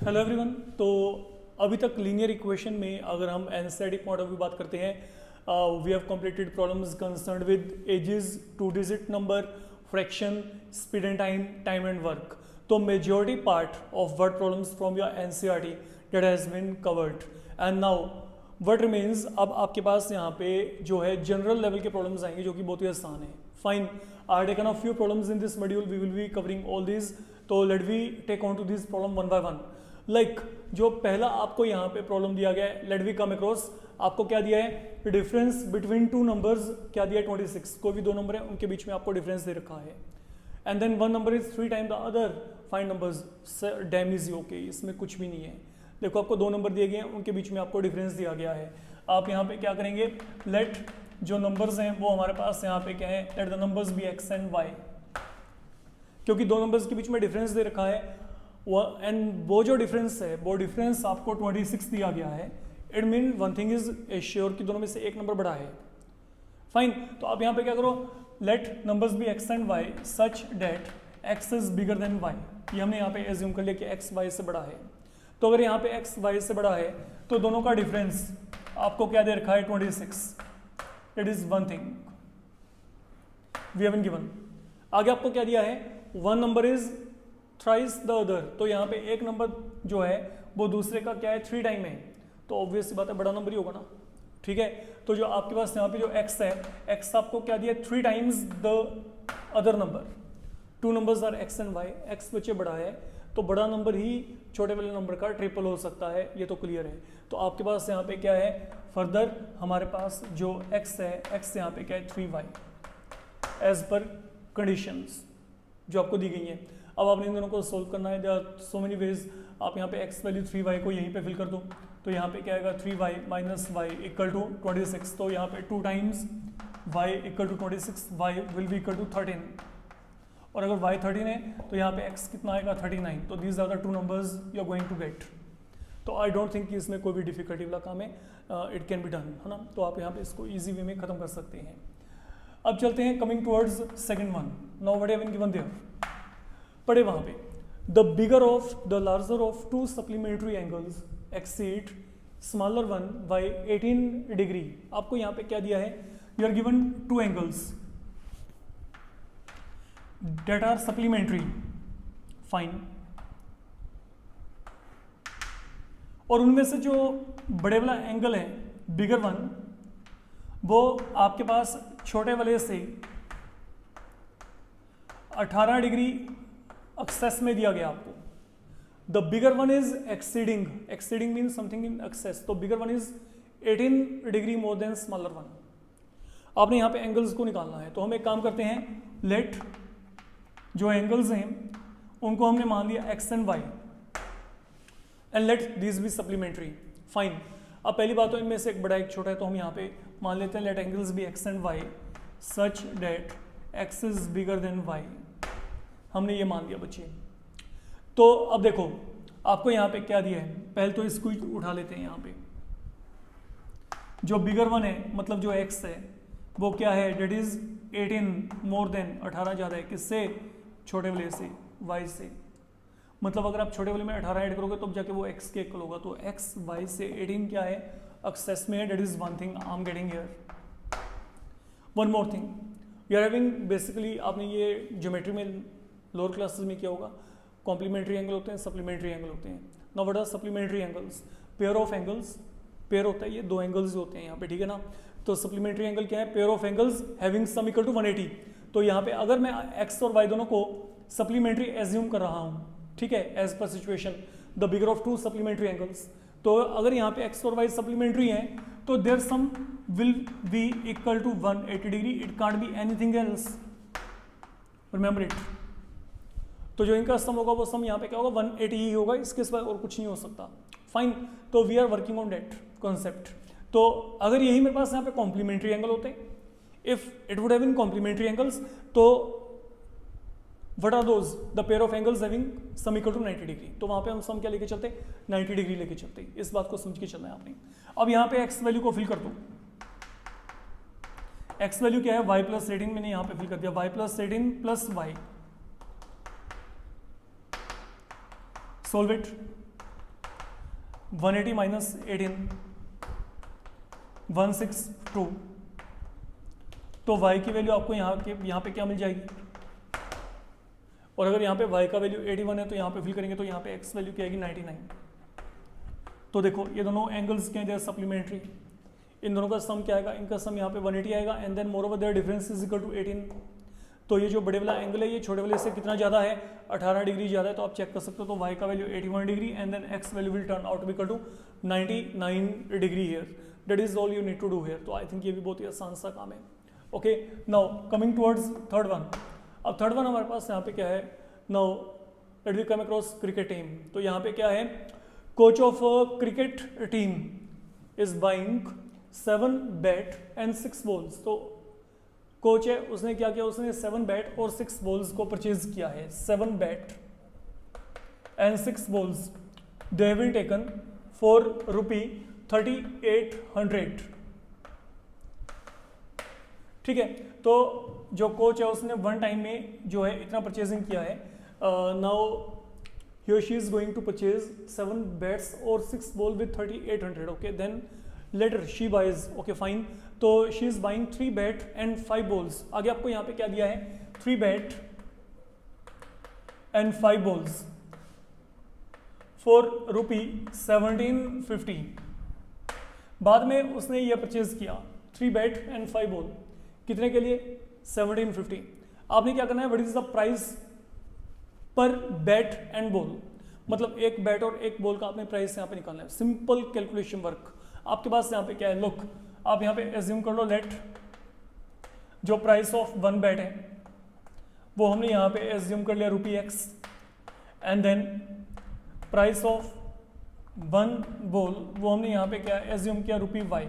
Hello everyone. तो अभी तक लीनियर इक्वेशन में अगर हम एनसीईआरटी पॉइंट ऑफ व्यू बात करते हैं, we have completed problems concerned with ages, 2 digit number, fraction, speed and time and work. तो majority part of word problems from your NCERT that has been covered and now what remains. अब आपके पास यहाँ पे जो है general level के problems आएंगे जो कि बहुत ही आसान है। Fine, I taken a few problems in this module, we will be covering all this. तो let we take on to this problem one by one. Like जो पहला आपको यहाँ पे प्रॉब्लम दिया गया है, लेट वी कम अक्रॉस। आपको क्या दिया है? डिफरेंस बिटवीन टू नंबर्स क्या दिया है? 26। कोई भी दो नंबर है उनके बीच में आपको डिफरेंस दे रखा है। And then one number is 3 time the other, find numbers. Damn easy okay, इसमें कुछ भी नहीं है। देखो आपको दो नंबर दिए गए हैं, उनके बीच में आपको डिफरेंस दिया गया है। आप यहाँ पे क्या करेंगे? लेट जो नंबर्स हैं वो हमारे पास यहाँ पे क्या है? Let the numbers be X and Y, क्योंकि दो नंबर्स के बीच में डिफरेंस दे रखा है एंड वो जो डिफरेंस है वो डिफरेंस आपको 26 दिया गया है। It mean one thing is assure कि दोनों में से एक नंबर बड़ा है। फाइन, तो आप यहाँ पे क्या करो? Let numbers be X and Y such that X is bigger than Y. ये हमने यहाँ पे एज्यूम कर लिया कि एक्स वाई से बड़ा है। तो अगर यहाँ पे एक्स वाई से बड़ा है तो दोनों का डिफरेंस आपको क्या दे रखा है? 26। It is one thing we have been given. आगे आपको क्या दिया है? One number is thrice the other. तो यहाँ पे एक नंबर जो है वो दूसरे का क्या है? 3 टाइम है। तो ऑब्वियस सी बात है बड़ा नंबर ही होगा ना। ठीक है, तो जो आपके पास यहाँ पे जो x है, x आपको क्या दिया? 3 times the other number. 2 numbers are x and y, x बच्चे बड़ा है तो बड़ा नंबर ही छोटे वाले नंबर का ट्रिपल हो सकता है, ये तो क्लियर है। तो आपके पास यहाँ पे क्या है? फर्दर हमारे पास जो x है, x यहाँ पे क्या है? 3y एज पर कंडीशंस जो आपको दी गई हैं। अब आपने इन दोनों को सोल्व करना है। There are so many ways. आप यहाँ पे x वैल्यू 3y को यहीं पे फिल कर दो, तो यहाँ पे क्या आएगा? 3y minus y equal to 26। तो यहाँ पे 2 times y equal to 26, y will be equal to 13। और अगर y 13 है तो यहाँ पे x कितना आएगा? 39। तो these are the 2 numbers you are going to get. तो आई डोंट थिंक कि इसमें कोई भी डिफिकल्टी वाला काम है, इट कैन बी डन, है ना। तो आप यहाँ पे इसको ईजी वे में खत्म कर सकते हैं। अब चलते हैं coming towards second one. Now what have been given there, पढ़े वहां पे the bigger of the larger of 2 supplementary angles exceed smaller one by 18 degree. आपको यहाँ पे क्या दिया है? You are given 2 angles that are supplementary, fine, और उनमें से जो बड़े वाला एंगल है बिगर वन, वो आपके पास छोटे वाले से 18 डिग्री एक्सेस में दिया गया आपको। The bigger one is exceeding, exceeding mean something in excess, तो bigger one is 18 degree more than smaller one. आपने यहाँ पे एंगल्स को निकालना है, तो हम एक काम करते हैं, लेट जो एंगल्स हैं उनको हमने मान लिया X and Y and let this be supplementary. Fine, अब पहली बात तो इनमें से एक बड़ा एक छोटा है, तो हम यहाँ पे मान लेते हैं let angles be X and Y such that X is bigger than Y. हमने ये मान लिया बच्चे। तो अब देखो आपको यहाँ पे क्या दिया है, पहले तो इसको उठा लेते हैं। यहाँ पे जो बिगर वन है मतलब जो एक्स है वो क्या है? डेट इज 18 मोर देन, 18 ज़्यादा है किससे? छोटे वाले से, y से। मतलब अगर आप छोटे वाले में 18 ऐड करोगे तो जाके वो x के इक्वल होगा। तो x y से 18 क्या है? एक्सेस में है। That is one thing I am getting here. One more thing you are having, basically आपने ये ज्योमेट्री में लोअर क्लासेस में किया होगा, कॉम्प्लीमेंट्री एंगल होते हैं, सप्लीमेंट्री एंगल होते हैं। Now what are supplementary angles? Pair of angles, pair होता है, ये 2 एंगल्स होते हैं यहाँ पे, ठीक है ना। तो सप्लीमेंट्री एंगल क्या है? Pair of angles having sum equal to 180। तो यहाँ पे अगर मैं x और y दोनों को सप्लीमेंट्री एज्यूम कर रहा हूँ, ठीक है, as per situation the bigger of 2 supplementary angles, तो अगर यहाँ पे x और y सप्लीमेंट्री हैं तो their sum will be equal to 180 degree. It can't be anything else, remember it. तो जो इनका सम होगा वो सम यहाँ पे क्या होगा? 180 ही होगा, इसके सिवा और कुछ नहीं हो सकता। फाइन, तो we are working on that concept. तो अगर यही मेरे पास यहाँ पे कॉम्प्लीमेंट्री एंगल होते, if it would have been complementary angles, तो what are those? The pair of angles having sum equal to 90 degree. तो वहां पे हम सम क्या लेके चलते? 90 डिग्री लेके चलते। इस बात को समझ के चलना है आपने। अब यहाँ पे x वैल्यू को फिल कर दो। x वैल्यू क्या है? y प्लस 18 मैंने यहाँ पे फिल कर दिया, y plus 18 plus y। Solve it. 180 minus 18 162। तो y की वैल्यू आपको यहाँ पे क्या मिल जाएगी, और अगर यहाँ पे y का वैल्यू 81 है तो यहाँ पे फिल करेंगे तो यहाँ पे x वैल्यू क्या आएगी 99। तो देखो ये दोनों एंगल्स क्या हैं, सप्लीमेंट्री, इन दोनों का सम क्या आएगा, इनका सम यहाँ पे 180 आएगा and then moreover their difference is equal to 18। तो ये जो बड़े वाला एंगल है ये छोटे वाले से कितना ज़्यादा है, 18 डिग्री ज़्यादा है, तो आप चेक कर सकते हो। तो y का value 81 degree and then x value will turn out equal to 99 degree here. That is all you need to do here. तो आई थिंक ये भी बहुत ही आसान सा काम है। Okay, now coming towards third one. अब थर्ड वन हमारे पास यहाँ पे क्या है, now let we come across cricket team. तो यहाँ पे क्या है, coach of cricket team is buying 7 bat and 6 balls. तो कोच है, उसने क्या किया, उसने 7 बैट और 6 बॉल्स को परचेज किया है। 7 bat and 6 balls they have been taken for ₹3800। ठीक है, तो जो कोच है उसने वन टाइम में जो है इतना परचेजिंग किया है। Now he or she is going to purchase 7 bats or 6 ball with 3800. Okay, then later she buys, okay fine, तो she is buying 3 bat and 5 balls। आगे आपको यहाँ पे क्या दिया है, 3 bat and 5 balls for ₹1750। बाद में उसने ये परचेज किया 3 बैट एंड 5 बॉल, कितने के लिए, 1750। आपने क्या करना है, व्हाट इज द प्राइस पर बैट एंड बॉल, मतलब एक बैट और एक बॉल का आपने प्राइस यहाँ पे निकालना है। Simple calculation work. आपके पास यहाँ पे क्या है, लुक आप यहाँ पे एज्यूम कर लो, लेट जो प्राइस ऑफ 1 बैट है वो हमने यहाँ पे एज्यूम कर लिया ₹x and then price of 1 ball वो हमने यहाँ पे क्या एज्यूम किया ₹y।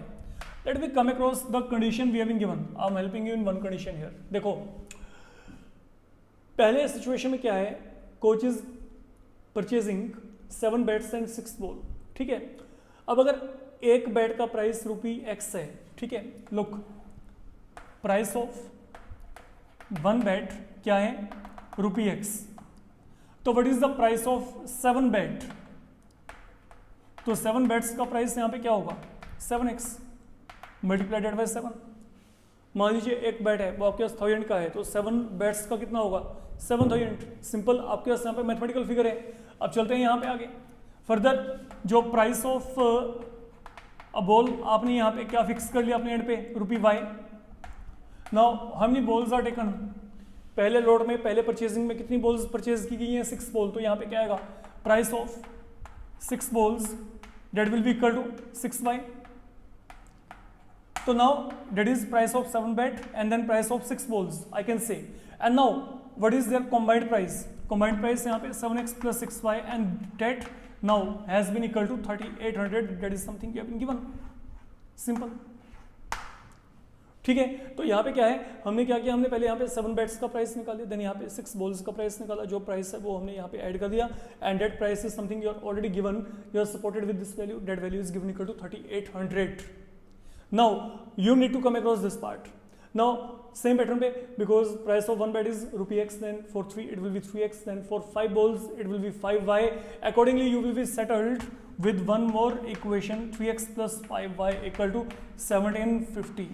Let we come across the condition we have been given. I am helping you in one condition here. देखो पहले सिचुएशन में क्या है, coach is purchasing 7 bats and 6 ball. ठीक है, अब अगर एक बैट का प्राइस ₹x है, ठीक है, लुक प्राइस ऑफ 1 बैट क्या है, ₹x। तो what is the price of 7 bat, तो 7 बैट्स का प्राइस यहाँ पे क्या होगा, 7x मल्टीप्लाइडेड बाय 7। मान लीजिए एक बैट है वो आपके पास 1000 का है, तो 7 बैट्स का कितना होगा, 7000। सिंपल, आपके पास यहाँ पे मैथमेटिकल फिगर है। अब चलते हैं यहाँ पे आगे फर्दर, जो प्राइस ऑफ अ बॉल आपने यहाँ पे क्या फिक्स कर लिया अपने एंड पे, ₹y। Now how many balls are taken, पहले लोड में पहले परचेजिंग में कितनी बॉल्स परचेज की गई हैं, 6 बॉल। तो यहाँ पे क्या आएगा, price of 6 balls that will be equal to 6y। So now that is price of 7 bat and then price of 6 balls I can say, and now what is their combined price, combined price यहाँ पे 7x plus 6y and that now has been equal to 3800। that is something you have been given, simple। ठीक है, तो यहाँ पे क्या है, हमने क्या किया, हमने पहले यहाँ पे 7 बैट्स का प्राइस निकाले, देन यहाँ पे 6 बॉल्स का प्राइस निकाला, जो प्राइस है वो हमने यहाँ पे ऐड कर दिया and that price is something you are already given, you are supported with this value, that value is given equal to 3800। Now you need to come across this part. Now same pattern पे, because price of 1 bat is ₹x, then for 3 it will be 3x, then for 5 balls it will be 5y। accordingly you will be settled with one more equation, 3x plus 5y equal to 1750।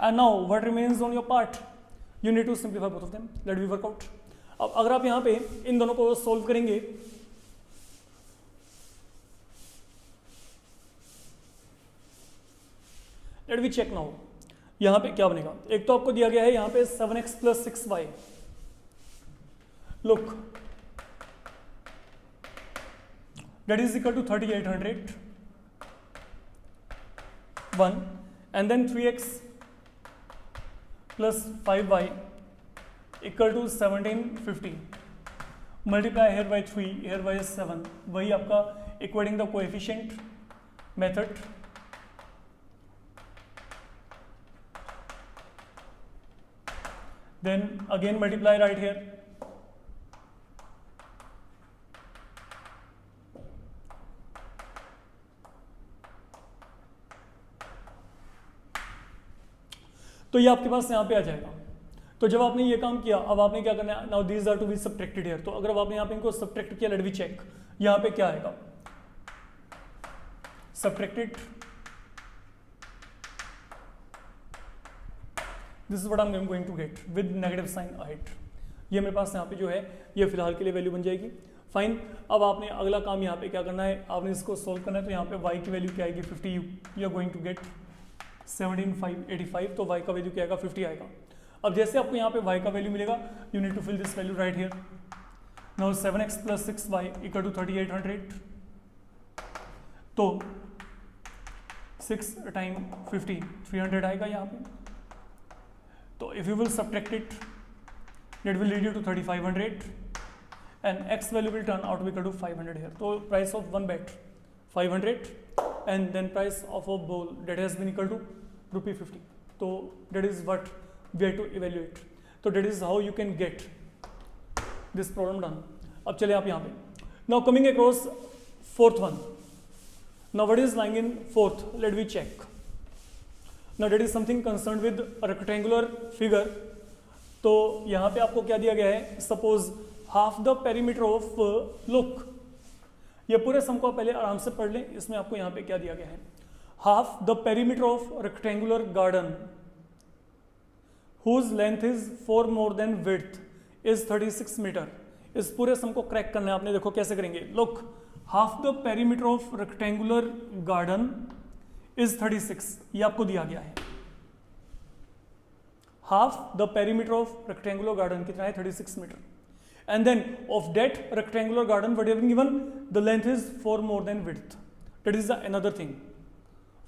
and now what remains on your part, you need to simplify both of them। let me work out। अब अगर आप यहाँ पे इन दोनों को solve करेंगे, late we check now, यहाँ पे क्या बनेगा। एक तो आपको दिया गया है यहाँ पे 7x plus 6y। Look that is equal to 3800 1 and then 3x plus 5y equal to 1750। multiply here by 3, here by 7, वही आपका equating the coefficient method। then again multiply right here, तो ये आपके पास यहाँ पे आ जाएगा। तो जब आपने ये काम किया, अब आपने क्या करना है, now these are to be subtracted here. तो अगर आपने यहाँ पे इनको सब्ट्रैक्ट किया, लेट मी चेक, यहाँ पे क्या आएगा, subtracted, this is what I am going to get with negative sign ahead. ये मेरे पास यहाँ पे जो है ये फिलहाल के लिए वैल्यू बन जाएगी। फाइन, अब आपने अगला काम यहाँ पे क्या करना है, आपने इसको सोल्व करना है। तो यहाँ पे y की वैल्यू क्या आएगी, 50, you are going to get 17,585, तो y का वैल्यू क्या आएगा, 50 आएगा। अब जैसे आपको यहाँ पे y का वैल्यू मिलेगा, you need to fill this value right here. Now 7x + 6y = 3800, तो 6 × 50 300 आएगा यहाँ पे। तो if you will subtract it, that will lead you to 3500 and x value will turn out to be equal to 500 here. So price of one bet 500 and then price of a bowl that has been equal to ₹50. So that is what we have to evaluate. So that is how you can get this problem done. अब चले आप यहाँ पे, now coming across fourth one. Now what is lying in fourth, let me check. Now that is something concerned with a rectangular figure. तो यहाँ पे आपको क्या दिया गया है, suppose half the perimeter of, look, ये पूरे सम को पहले आराम से पढ़ लें। इसमें आपको यहाँ पे क्या दिया गया है, half the perimeter of rectangular garden whose length is 4 more than width is 36 metre. इस पूरे सम को क्रैक करना है आपने, देखो कैसे करेंगे। Look, half the perimeter of rectangular garden is 36, ये आपको दिया गया है। Half the perimeter of rectangular garden कितना है, 36 metre. And then of that rectangular garden what have been given, the length is 4 more than width, that is the another thing.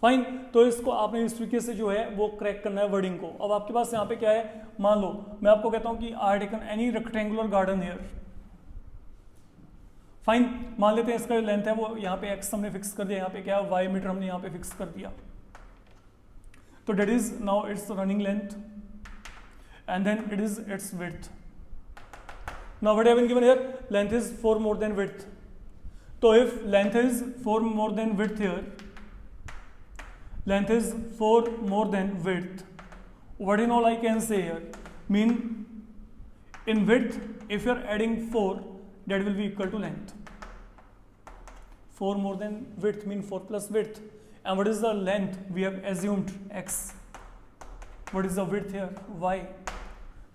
Fine, तो इसको आपने इस तरीके से जो है वो क्रैक करना है वर्डिंग को। अब आपके पास यहाँ पे क्या है, मान लो मैं आपको कहता हूँ कि I taken any rectangular garden here. Fine, मान लेते हैं इसका लेंथ है वो यहाँ पे x हमने फिक्स कर दिया, यहाँ पे क्या है y मीटर हमने यहाँ पे फिक्स कर दिया। तो that is now it's running length and then it is its width. Now what I have been given here, length is 4 more than width. So if length is 4 more than width here, length is 4 more than width, what in all I can say here, mean in width if you are adding 4, that will be equal to length. 4 more than width mean 4 plus width, and what is the length, we have assumed x, what is the width here, y,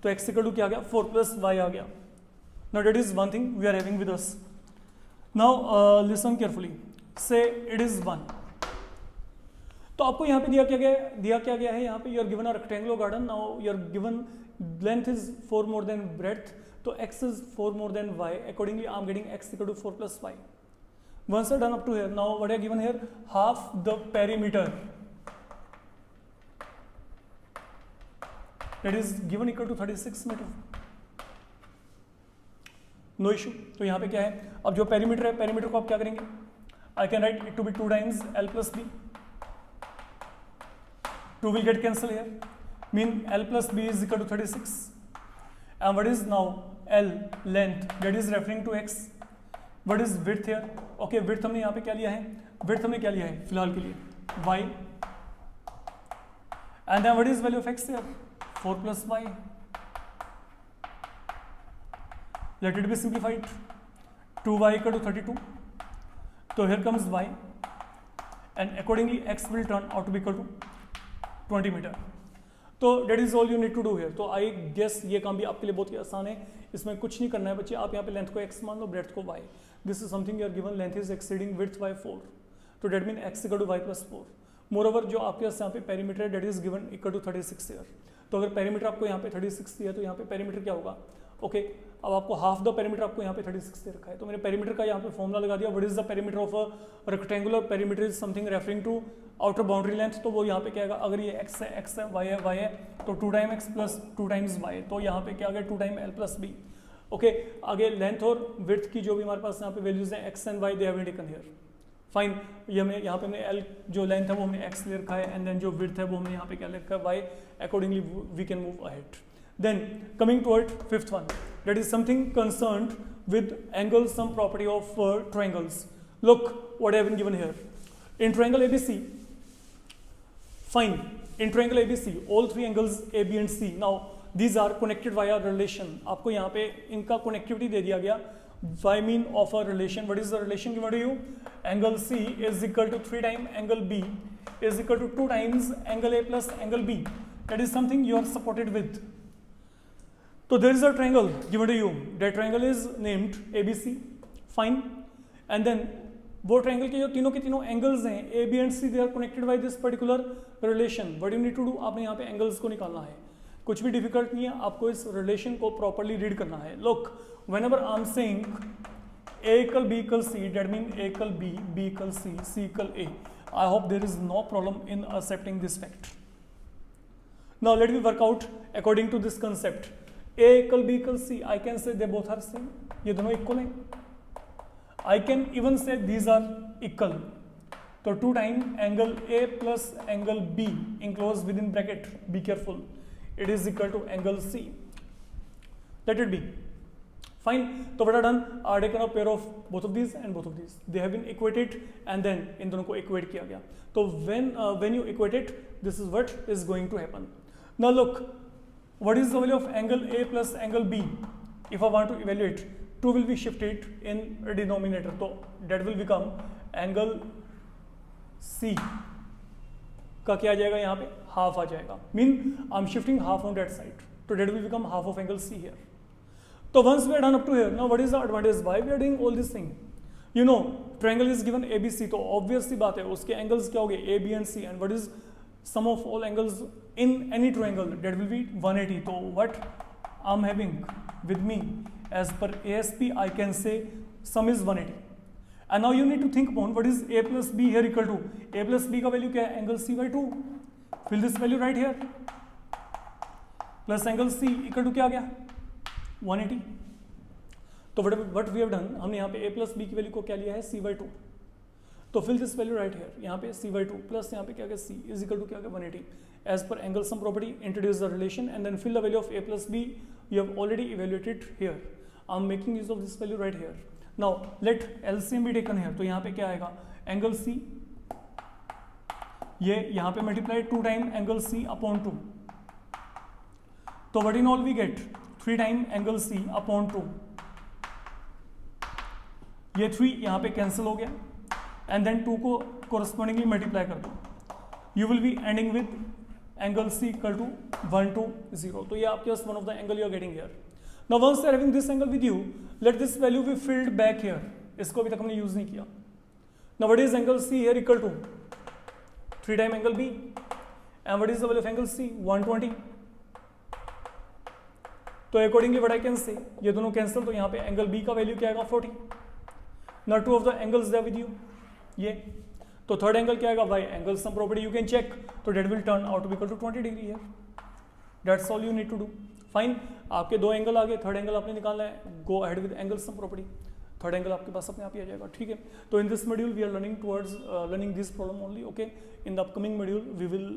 तो x equal to क्या आ गया, 4 + y आ गया। Now that is one thing we are having with us. Now listen carefully, say it is 1। तो आपको यहाँ पे दिया क्या गया है, यहाँ पे you are given a rectangular garden, now you are given length is 4 more than breadth, तो x is 4 more than y, accordingly I am getting x equal to 4 + y. Once are done up to here, now what I given here, half the perimeter, that is given equal to 36 metre, no issue. तो यहाँ पे क्या है, अब जो perimeter है, perimeter को आप क्या करेंगे, I can write it to be 2 times l + b, 2 will get cancel here, mean l + b is equal to 36, and what is now l, length, that is referring to x, what is width here, okay, width हमने यहाँ पे क्या लिया है, width हमने क्या लिया है फिलहाल के लिए y, and then what is value of x here, 4 + y, let it be simplified, 2y = 32, so here comes y, and accordingly x will turn out to be equal to 20 metre. तो that is all you need to do here। तो I guess ये काम भी आपके लिए बहुत ही आसान है, इसमें कुछ नहीं करना है बच्चे, आप यहाँ पे लेंथ को x मान लो, ब्रेड्थ को y, this is something you are given, length is exceeding width by 4, तो that mean x = y + 4। Moreover जो आपके पास यहाँ पे पेरीमीटर है, that is given equal to 36 here. तो अगर पेरीमीटर आपको यहाँ पे 36 दिया, तो यहाँ पे पेरीमीटर क्या होगा, ओके, अब आपको हाफ द पेरीमीटर आपको यहाँ पे 36 दे रखा है, तो मैंने पेरीमीटर का यहाँ पे फॉर्मूला लगा दिया, what is the perimeter of a rectangular, perimeter is something referring to outer boundary length, तो वो यहाँ पे क्या आएगा, अगर ये x है y है तो 2 times x + 2 times y, तो यहाँ पे क्या आ गया 2 times l + b। ओके, आगे लेंथ और विड्थ की जो भी हमारे पास यहाँ पे वैल्यूज हैं x and y, they have been taken here. Fine, ये हमने यहाँ पे हमने l जो लेंथ है वो हमने x ले रखा है, एंड देन जो विड्थ है वो हमने यहाँ पे क्या ले रखा है y, accordingly we can move ahead. Then coming toward fifth one, that is something concerned with angles, some property of triangles. Look what I have been given here. In triangle ABC, fine. In triangle ABC, all three angles A, B, and C. Now these are connected via relation, आपको यहाँ पे इनका connectivity दे दिया गया by mean of a relation. What is the relation given to you? Angle C is equal to 3 times angle B is equal to 2 times angle A plus angle B. That is something you are supported with. So there is a triangle given to you. That triangle is named ABC. Fine. And then वो triangle के जो तीनों के तीनों angles हैं A, B and C, they are connected by this particular relation. What you need to do? आपने यहाँ पे angles को निकालना है. कुछ भी difficult नहीं है, आपको इस relation को properly read करना है. Look, whenever I'm saying A equal B equal C, that means A equal B, B equal C, C equal A. I hope there is no problem in accepting this fact. Now let me work out according to this concept. A equal B equal C, I can say they both are same. ये दोनों equal हैं. I can even say these are equal. So 2 times angle A plus angle B enclosed within bracket. Be careful. It is equal to angle C. Let it be. Fine. So what I done? I taken a pair of both of these and both of these. They have been equated and then इन दोनों को equate किया गया. So when you equate it, this is what is going to happen. Now look, what is the value of angle A plus angle B? If I want to evaluate, 2 will be shifted in a denominator. So that will become angle C. का क्या आ जाएगा यहाँ पे? Half आ जाएगा. Mean I'm shifting half on that side. So that will become half of angle C here. So once we are done up to here, now what is the advantage? Why we are doing all this thing? You know, triangle is given ABC, तो obvious सी बात है, उसके angles क्या हो गए? A, B and C, and what is sum of all angles in any triangle? That will be 180. So what I'm having with me as per ASP, I can say sum is 180. And now you need to think upon what is A plus B here equal to. A plus B का value क्या है? Angle C by 2. Fill this value right here. Plus angle C equal to क्या आ गया? 180. तो what we have done, हमने यहाँ पे A plus B की वैल्यू को क्या लिया है? C by 2. तो fill this value right here. यहाँ पे C by 2 plus यहाँ पे क्या गया? C is equal to क्या गया? 180. As per angle sum property, introduce the relation and then fill the value of A plus B. You have already evaluated here. I'm making use of this value right here. Now let LCM be taken here. तो यहाँ पे क्या आएगा? Angle C. ये यहाँ पे multiply 2 times angle C upon 2. तो what in all we get? 3 times angle C upon 2. ये 3 यहाँ पे cancel हो गया and then 2 को correspondingly multiply कर दो. You will be ending with angle C equal to 1 to 0. तो ये आपके पास one of the angle you are getting here. Now once you are having this angle with you, let this value be filled back here. इसको अभी तक हमने use नहीं किया. Now what is angle C here equal to? 3 times angle B. And what is the value of angle C? 120. तो accordingly what I can say, ये दोनों cancel, तो यहाँ पे एंगल बी का वैल्यू क्या आएगा? 40. Now 2 of the angles there with you. ये तो थर्ड एंगल क्या आएगा? By angle sum property you can check. तो that will turn out to be equal to 20 degree here. That's all you need to do. Fine. आपके 2 angle आ गए, third angle आपने निकालना है. Go ahead with angle sum property. Third angle आपके पास अपने आप ही आ जाएगा. ठीक है. तो in this module we are learning towards learning this problem only. Okay. In the upcoming module we will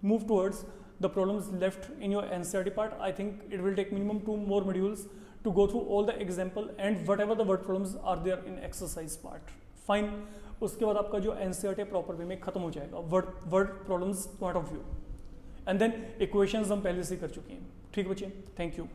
move towards the problems left in your NCERT part. I think it will take minimum 2 more modules to go through all the example and whatever the word problems are there in exercise part. Fine. उसके बाद आपका जो NCERT proper way में खत्म हो जाएगा word problems point of view. And then equations हम पहले से कर चुके हैं. ठीक बच्चे, थैंक यू.